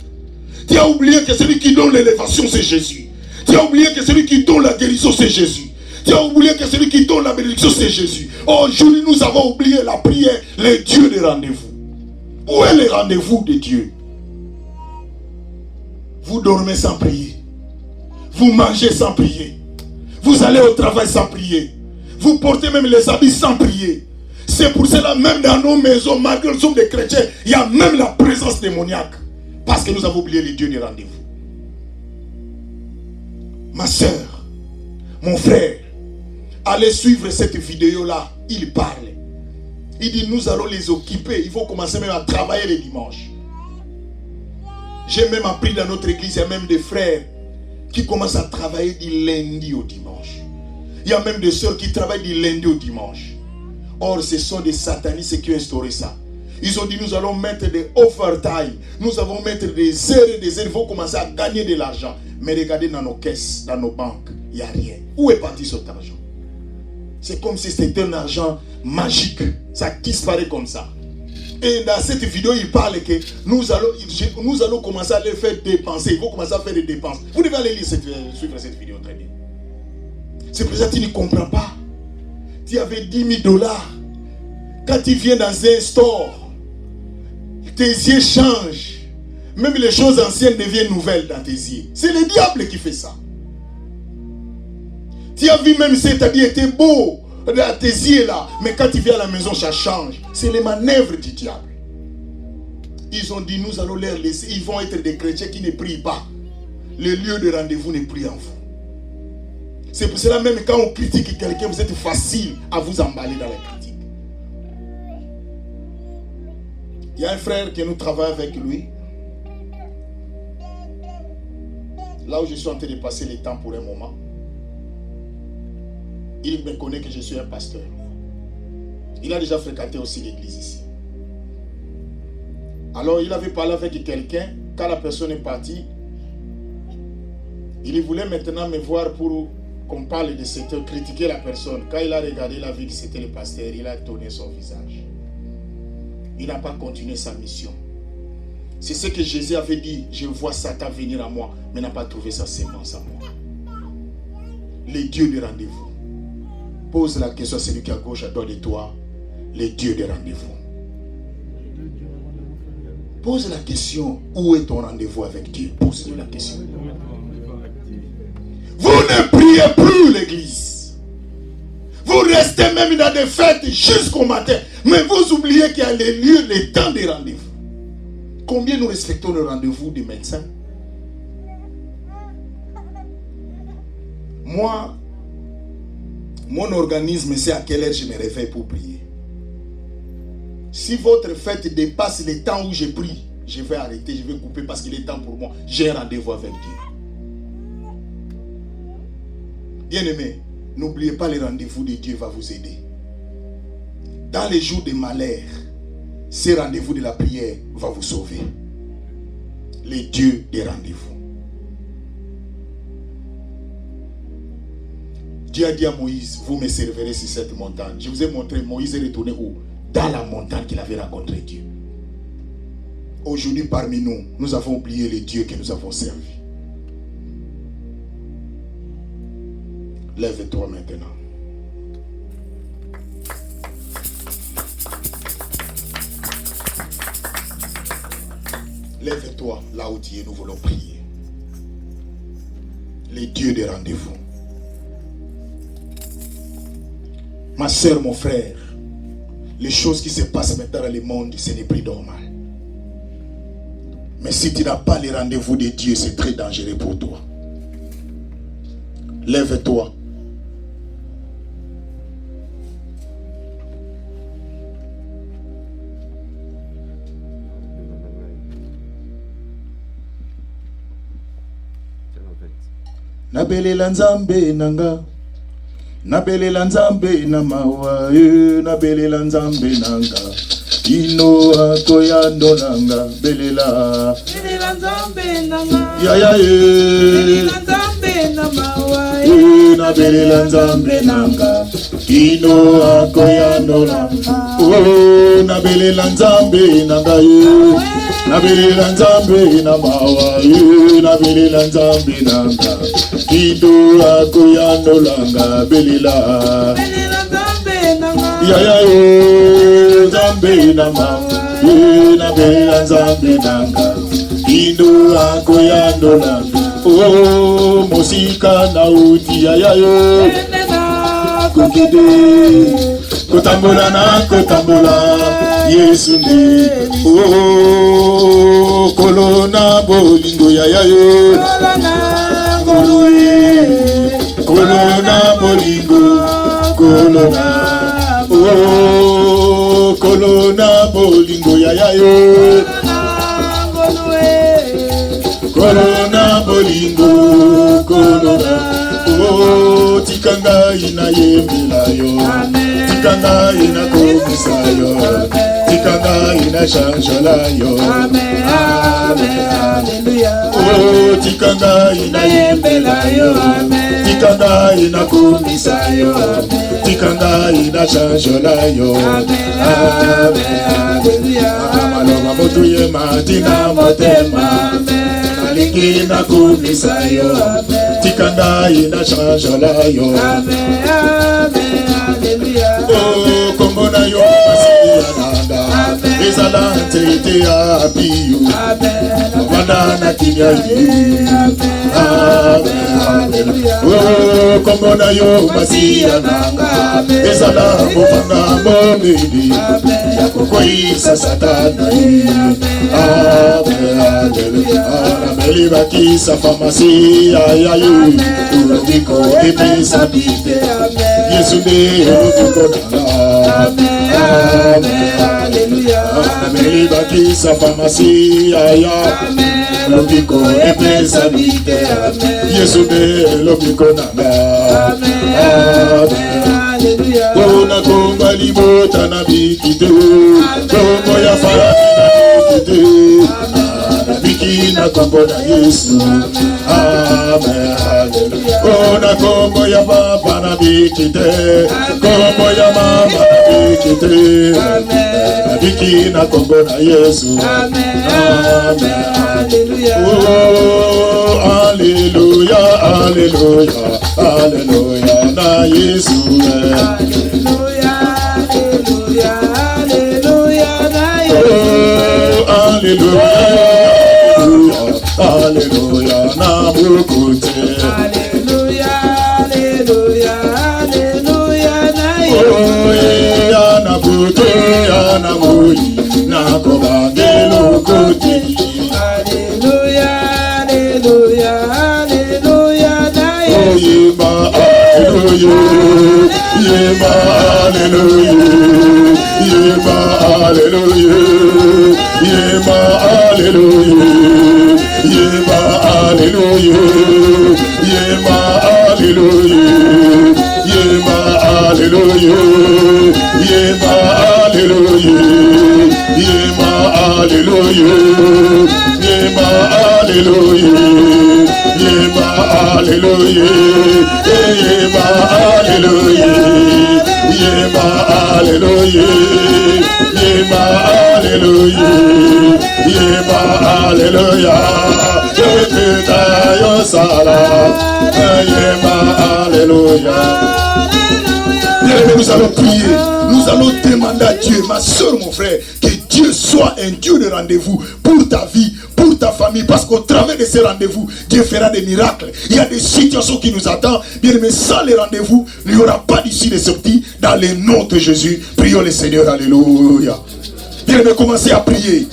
Tu as oublié que celui qui donne l'élévation, c'est Jésus. Tu as oublié que celui qui donne la guérison, c'est Jésus. Tu as oublié que celui qui donne la bénédiction, c'est Jésus. Aujourd'hui, nous avons oublié la prière, le Dieu des rendez-vous. Où est le rendez-vous de Dieu? Vous dormez sans prier. Vous mangez sans prier. Vous allez au travail sans prier. Vous portez même les habits sans prier. C'est pour cela même dans nos maisons, malgré que nous sommes des chrétiens, il y a même la présence démoniaque. Parce que nous avons oublié les dieux des rendez-vous. Ma soeur, mon frère, allez suivre cette vidéo-là. Il parle. Il dit, nous allons les occuper. Il faut commencer même à travailler les dimanches. J'ai même appris dans notre église, il y a même des frères qui commencent à travailler du lundi au dimanche. Il y a même des sœurs qui travaillent du lundi au dimanche. Or, ce sont des satanistes qui ont instauré ça. Ils ont dit, nous allons mettre des overtime. Nous allons mettre des heures et des heures. Il faut commencer à gagner de l'argent. Mais regardez dans nos caisses, dans nos banques, il n'y a rien. Où est parti cet argent? C'est comme si c'était un argent magique. Ça disparaît comme ça. Et dans cette vidéo, il parle que nous allons commencer à les faire dépenser. Ils vont commencer à faire des dépenses. Vous devez aller suivre cette vidéo très bien. C'est pour ça que tu ne comprends pas. Tu avais 10 000 $. Quand tu viens dans un store, tes yeux changent. Même les choses anciennes deviennent nouvelles dans tes yeux. C'est le diable qui fait ça. Tu as vu même cet habit était beau dans tes yeux là. Mais quand tu viens à la maison, ça change. C'est les manœuvres du diable. Ils ont dit, nous allons les laisser. Ils vont être des chrétiens qui ne prient pas. Le lieu de rendez-vous ne prie en vous. C'est pour cela même quand on critique quelqu'un, vous êtes facile à vous emballer dans la critique. Il y a un frère que nous travaillons avec lui. Là où je suis en train de passer le temps pour un moment. Il me connaît que je suis un pasteur. Il a déjà fréquenté aussi l'église ici. Alors il avait parlé avec quelqu'un. Quand la personne est partie, il voulait maintenant me voir pour qu'on parle de cette, critiquer la personne. Quand il a regardé, il a vu que c'était le pasteur. Il a tourné son visage. Il n'a pas continué sa mission. C'est ce que Jésus avait dit. Je vois Satan venir à moi, mais n'a pas trouvé sa sémence à moi. Les dieux de rendez-vous. Pose la question à celui qui est à gauche, à droite de toi. Les dieux de rendez-vous. Pose la question, où est ton rendez-vous avec Dieu? Pose-lui la question. Vous ne priez plus l'église. Vous restez même dans des fêtes jusqu'au matin. Mais vous oubliez qu'il y a les lieux, les temps des rendez-vous. Combien nous respectons le rendez-vous des médecins? Moi, mon organisme sait à quelle heure je me réveille pour prier. Si votre fête dépasse le temps où je prie, je vais arrêter, je vais couper parce qu'il est temps pour moi. J'ai un rendez-vous avec Dieu. Bien-aimés, n'oubliez pas les rendez-vous de Dieu va vous aider. Dans les jours de malheur, ces rendez-vous de la prière va vous sauver. Les dieux des rendez-vous. Dieu a dit à Moïse, vous me servirez sur cette montagne. Je vous ai montré, Moïse est retourné où? Dans la montagne qu'il avait rencontré Dieu. Aujourd'hui parmi nous, nous avons oublié les dieux que nous avons servis. Lève-toi maintenant. Lève-toi là où tu es, nous voulons prier. Les dieux des rendez-vous. Ma soeur, mon frère, les choses qui se passent maintenant dans le monde, ce n'est plus normal. Mais si tu n'as pas les rendez-vous de Dieu, c'est très dangereux pour toi. Lève-toi. Nabelela nzambe nanga, nabelela nzambe na mawa, nabelela nzambe nanga, ino akoyando nanga, belela. Belela nzambe nanga, ya ya belela nzambe na mawa, nabelela nzambe nanga, ino akoyando nanga, oh nabelela nzambe nanga, nabelela nzambe na mawa, nabelela nzambe nanga. Kido akoyando langa belela zambe nanga ya ya yo zambe nanga na belela zambe nanga ino akoyando lambe. Oh, mosika na uti ayayo. Kokide, kotambola na kotambola. Yesu nde. Oh, kolona bolingo yayayo. Kolona bolingo. Kolona. Oh, kolona bolingo yayayo. Kolona bolingo, kolona. Oh, tikanga ina yembelayo. Tikanga ina komisayo. Tikanga ina chanjalayo. Oh, tikanga ina yembelayo. Tikanga ina komisayo. Tikanga ina chanjalayo. Amaloma motu ye matina motema. Alikina kumisayo, tikanda ina chanjalayo. Oh, kombona yo masiyananda, ezalante ite apiyo, wanda na kinyayi. Oh, kombona yo masiyananga, ezala mofanga momedi, yakokoisa satana. Elibakisa pharmacie ayayo urubiko epesa bite Yesu de urubiko nanga Amen Elibakisa pharmacie ayayo urubiko epesa bite Yesu de urubiko nanga Kona komba libota na bikite Komo ya faraki na bikite Bikina kombo na Yesu. Amen. Kona kombo ya papa na bikite. Kombo ya mama na bikite. Bikina kombo na Yesu. Amen. Oh, hallelujah, hallelujah, hallelujah na Yesu. Hallelujah, hallelujah, na mukunte. Hallelujah, hallelujah, hallelujah, na oh ya na buto ya na mui na kobangelo kuti. Hallelujah, hallelujah, hallelujah, na oh yema hallelujah, yema hallelujah, yema hallelujah, yema hallelujah, yema hallelujah, yema hallelujah, yema hallelujah, yema hallelujah, yema hallelujah, yema hallelujah, yema hallelujah, yema hallelujah, yema hallelujah, yema hallelujah, yema hallelujah, yema yo sala, yema hallelujah. Bien-aimés, nous allons prier, nous allons demander à Dieu, ma soeur, mon frère, que Dieu soit un Dieu de rendez-vous pour ta vie, pour ta famille, parce qu'au travers de ces rendez-vous, Dieu fera des miracles. Il y a des situations qui nous attendent, bien-aimés, sans les rendez-vous, il n'y aura pas d'issue de sortie dans le nom de Jésus. Prions le Seigneur, alléluia. Bien-aimés, commencez à prier.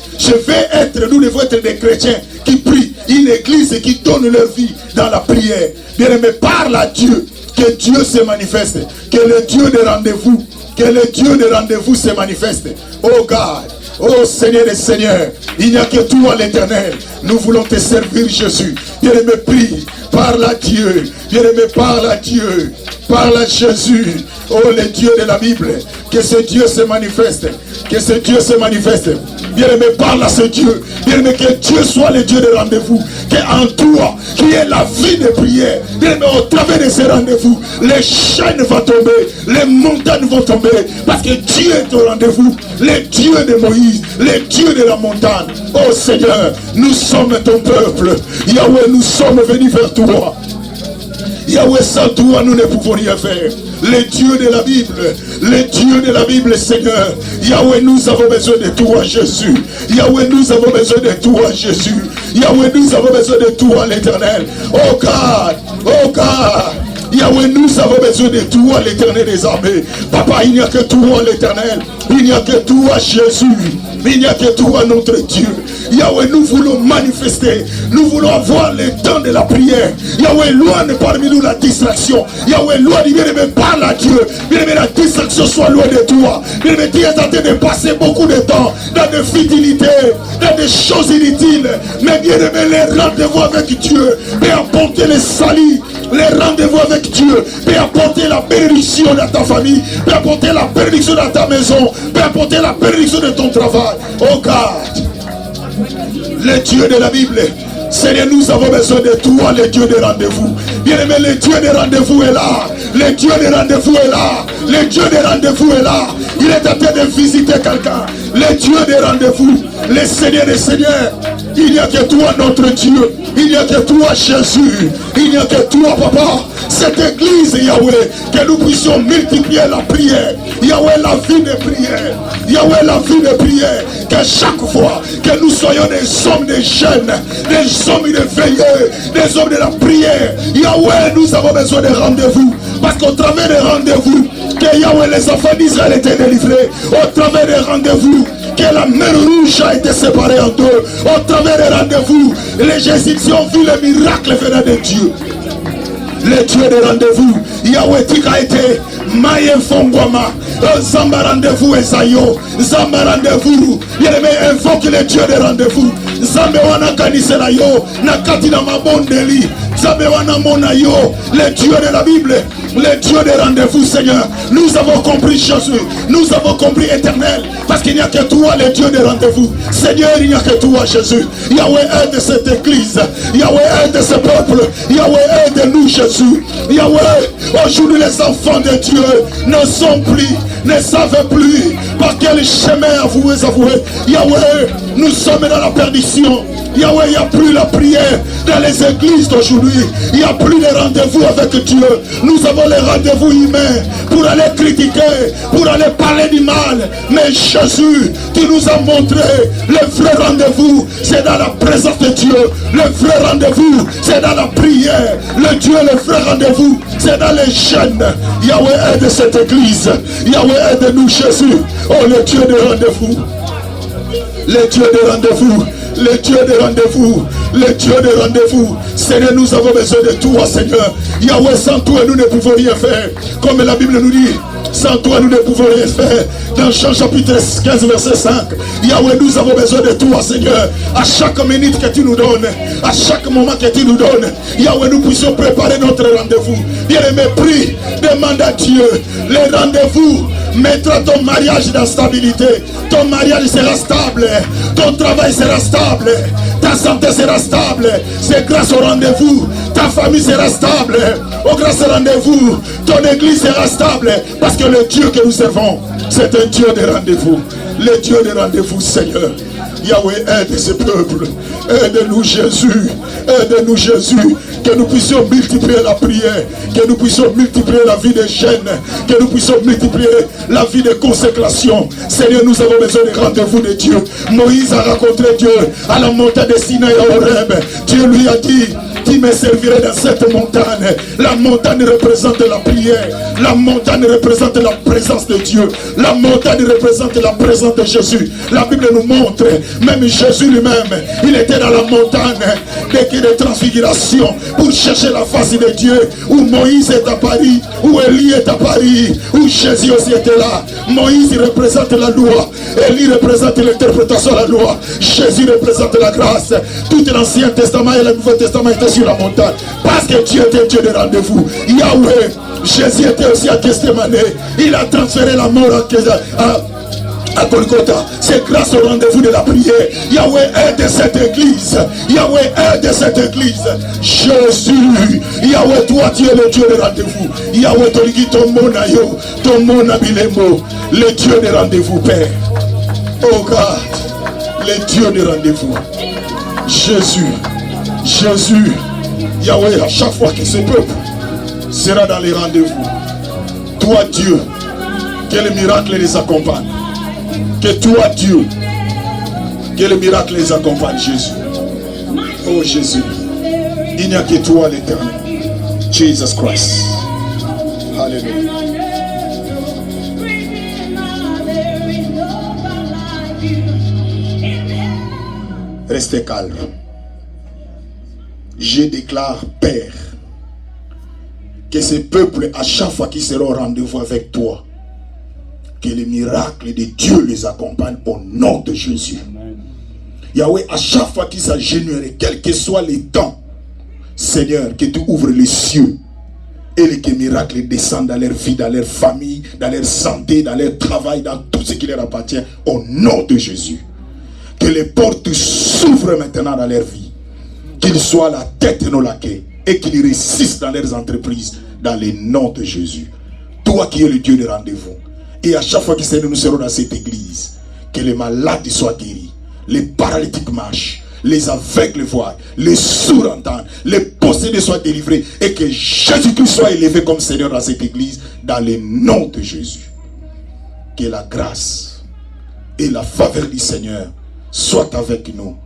Nous devons être des chrétiens qui prient, une église qui donne leur vie dans la prière. Bien-aimés, parle à Dieu. Que Dieu se manifeste, que le Dieu de rendez-vous, que le Dieu de rendez-vous se manifeste. Oh God, oh Seigneur des Seigneurs, il n'y a que toi l'Éternel. Nous voulons te servir, Jésus. Bien-aimé, prie, parle à Dieu. Bien-aimé, parle à Dieu, parle à Jésus. Oh, le Dieu de la Bible, que ce Dieu se manifeste, que ce Dieu se manifeste. Bien-aimé, parle à ce Dieu. Bien-aimé, que Dieu soit le Dieu de rendez-vous. En toi, qui est la vie de prière. Bien-aimé, au travers de ces rendez-vous, les chaînes vont tomber, les montagnes vont tomber, parce que Dieu est au rendez-vous. Le Dieu de Moïse, le Dieu de la montagne. Oh Seigneur, nous sommes ton peuple. Yahweh, nous sommes venus vers toi. Yahweh, sans toi, nous ne pouvons rien faire. Le Dieu de la Bible, le Dieu de la Bible, Seigneur. Yahweh, nous avons besoin de toi, Jésus. Yahweh, nous avons besoin de toi, Jésus. Yahweh, nous avons besoin de toi, l'Éternel. Oh God, oh God. Yahweh, nous avons besoin de toi, l'Éternel des armées. Papa, il n'y a que toi, l'Éternel. Il n'y a que toi, Jésus. Il n'y a que toi, notre Dieu. Yahweh, nous voulons manifester. Nous voulons avoir le temps de la prière. Yahweh, loin parmi nous la distraction. Yahweh, loin, bien-aimé, parle à Dieu. Bien-aimé, la distraction soit loin de toi. Bien-aimé, tu es en train de passer beaucoup de temps dans des futilités, dans des choses inutiles. Mais bien-aimé, les rendez-vous avec Dieu peut apporter le salut. Les rendez-vous avec Dieu peut apporter la bénédiction dans ta famille, peut apporter la bénédiction dans ta maison, peut apporter la bénédiction de ton travail. Oh God, le Dieu de la Bible, Seigneur, nous avons besoin de toi, le Dieu des rendez-vous. Bien-aimé, le Dieu des rendez-vous est là. Le Dieu des rendez-vous est là. Le Dieu des rendez-vous est là. Il est en train de visiter quelqu'un. Le Dieu des rendez-vous, le Seigneur des Seigneurs. Il n'y a que toi, notre Dieu. Il n'y a que toi, Jésus. Il n'y a que toi, Papa. Cette église, Yahweh, que nous puissions multiplier la prière. Yahweh, la vie de prière. Yahweh, la vie de prière. Que chaque fois que nous soyons des hommes de jeûne, des hommes de veilleux, des hommes de la prière. Yahweh, nous avons besoin de rendez-vous. Parce qu'au travers des rendez-vous, que Yahweh, les enfants d'Israël étaient délivrés. Au travers des rendez-vous, que la mer rouge a été séparée en deux. Au travers des rendez-vous, les Égyptiens ont vu le miracle venant de Dieu. Le Dieu des rendez-vous, Yahweh Tika été Maye Fongwama, Zamba rendez-vous Esayo, Zamba rendez-vous, Yérémé invoque le Dieu des rendez-vous, Zambe wana kanisela yo, Nakati na mabondeli, Zambe wana mona yo, le Dieu de la Bible, le Dieu des rendez-vous, Seigneur. Nous avons compris Jésus, nous avons compris Éternel, parce qu'il n'y a que toi, le Dieu des rendez-vous. Seigneur, il n'y a que toi, Jésus. Yahweh, aide cette église, Yahweh, aide ce peuple, Yahweh, aide-nous, Jésus. Yahweh, aujourd'hui les enfants de Dieu ne sont plus, ne savent plus par quel chemin avouer. Yahweh, nous sommes dans la perdition. Yahweh, il n'y a plus la prière dans les églises d'aujourd'hui. Il n'y a plus de rendez-vous avec Dieu. Nous avons les rendez-vous humains pour aller critiquer, pour aller parler du mal. Mais Jésus, tu nous as montré le vrai rendez-vous, c'est dans la présence de Dieu. Le vrai rendez-vous, c'est dans la prière. Le Dieu, le vrai rendez-vous, c'est dans les jeûnes. Yahweh, aide cette église. Yahweh, aide-nous, Jésus. Oh, le Dieu des rendez-vous. Le Dieu des rendez-vous. Le Dieu des rendez-vous, le Dieu des rendez-vous. Seigneur, nous avons besoin de toi, Seigneur. Yahweh, sans toi, nous ne pouvons rien faire. Comme la Bible nous dit, sans toi, nous ne pouvons rien faire. Dans Jean chapitre 15, verset 5, Yahweh, nous avons besoin de toi, Seigneur. À chaque minute que tu nous donnes, à chaque moment que tu nous donnes, Yahweh, nous puissions préparer notre rendez-vous. Bien-aimé, prie, demande à Dieu. Les rendez-vous mettra ton mariage dans la stabilité. Ton mariage sera stable. Ton travail sera stable. Ta santé sera stable. C'est grâce au rendez-vous. Ta famille sera stable. Grâce au rendez-vous, ton église sera stable. Parce que le Dieu que nous servons, c'est un Dieu de rendez-vous. Le Dieu de rendez-vous, Seigneur. Yahweh, aide ce peuple. Aide-nous, Jésus. Aide-nous, Jésus. Que nous puissions multiplier la prière. Que nous puissions multiplier la vie de jeûne. Que nous puissions multiplier la vie de consécration. Seigneur, nous avons besoin des rendez-vous de Dieu. Moïse a rencontré Dieu à la montagne de Sinaï à Horeb. Dieu lui a dit, tu me servirais dans cette montagne. La montagne représente la prière. La montagne représente la présence de Dieu. La montagne représente la présence de Jésus. La Bible nous montre, même Jésus lui-même, il était dans la montagne de transfiguration pour chercher la face de Dieu. Où Moïse est à Paris, où Élie est à Paris, où Jésus aussi était là. Moïse représente la loi, Élie représente l'interprétation de la loi, Jésus représente la grâce. Tout l'Ancien Testament et le Nouveau Testament étaient sur la montagne. Parce que Dieu était Dieu de rendez-vous. Yahweh, Jésus était aussi à Gethsemane. Il a transféré la mort à Golgotha. C'est grâce au rendez-vous de la prière. Yahweh aide cette église. Yahweh aide cette église. Jésus. Yahweh, toi tu es le Dieu de rendez-vous. Yahweh, ton monayo, ton monabilemo. Le Dieu de rendez-vous, Père. Oh God, le Dieu de rendez-vous. Jésus. Jésus. Yahweh, à chaque fois que ce peuple sera dans les rendez-vous, toi Dieu, que le miracle les accompagne. Que toi Dieu, que le miracle les accompagne, Jésus. Oh Jésus, il n'y a que toi l'éternel. Jesus Christ. Alléluia. Restez calme. Je déclare, Père, que ce peuple, à chaque fois qu'ils seront au rendez-vous avec toi, que les miracles de Dieu les accompagnent au nom de Jésus. Yahweh, à chaque fois qu'ils s'agenouilleraient, quel que soit les temps, Seigneur, que tu ouvres les cieux et que les miracles descendent dans leur vie, dans leur famille, dans leur santé, dans leur travail, dans tout ce qui leur appartient, au nom de Jésus. Que les portes s'ouvrent maintenant dans leur vie. Qu'ils soient la tête et non la queue, et qu'ils réussissent dans leurs entreprises, dans le nom de Jésus. Toi qui es le Dieu de rendez-vous. Et à chaque fois que nous serons dans cette église, que les malades soient guéris, les paralytiques marchent, les aveugles voient, les sourds entendent, les possédés soient délivrés, et que Jésus-Christ soit élevé comme Seigneur dans cette église, dans le nom de Jésus. Que la grâce et la faveur du Seigneur soient avec nous,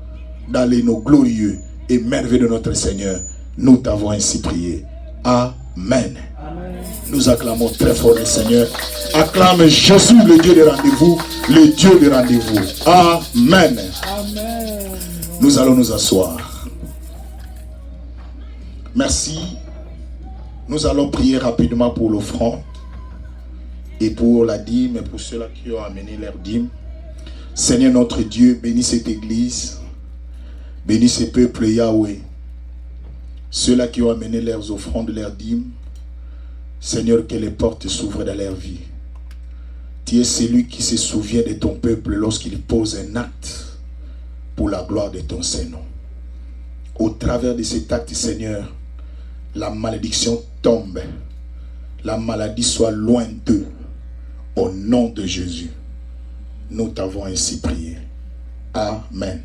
dans les noms glorieux et merveilleux de notre Seigneur. Nous t'avons ainsi prié. Amen. Amen. Nous acclamons très fort le Seigneur. Acclame Jésus, le Dieu de rendez-vous, le Dieu de rendez-vous. Amen. Amen. Nous allons nous asseoir. Merci. Nous allons prier rapidement pour l'offrande et pour la dîme et pour ceux-là qui ont amené leur dîme. Seigneur notre Dieu, bénis cette église, bénis ce peuple Yahweh, ceux-là qui ont amené leurs offrandes, leurs dîmes. Seigneur, que les portes s'ouvrent dans leur vie. Tu es celui qui se souvient de ton peuple lorsqu'il pose un acte pour la gloire de ton Saint-Nom. Au travers de cet acte, Seigneur, la malédiction tombe, la maladie soit loin d'eux. Au nom de Jésus, nous t'avons ainsi prié. Amen.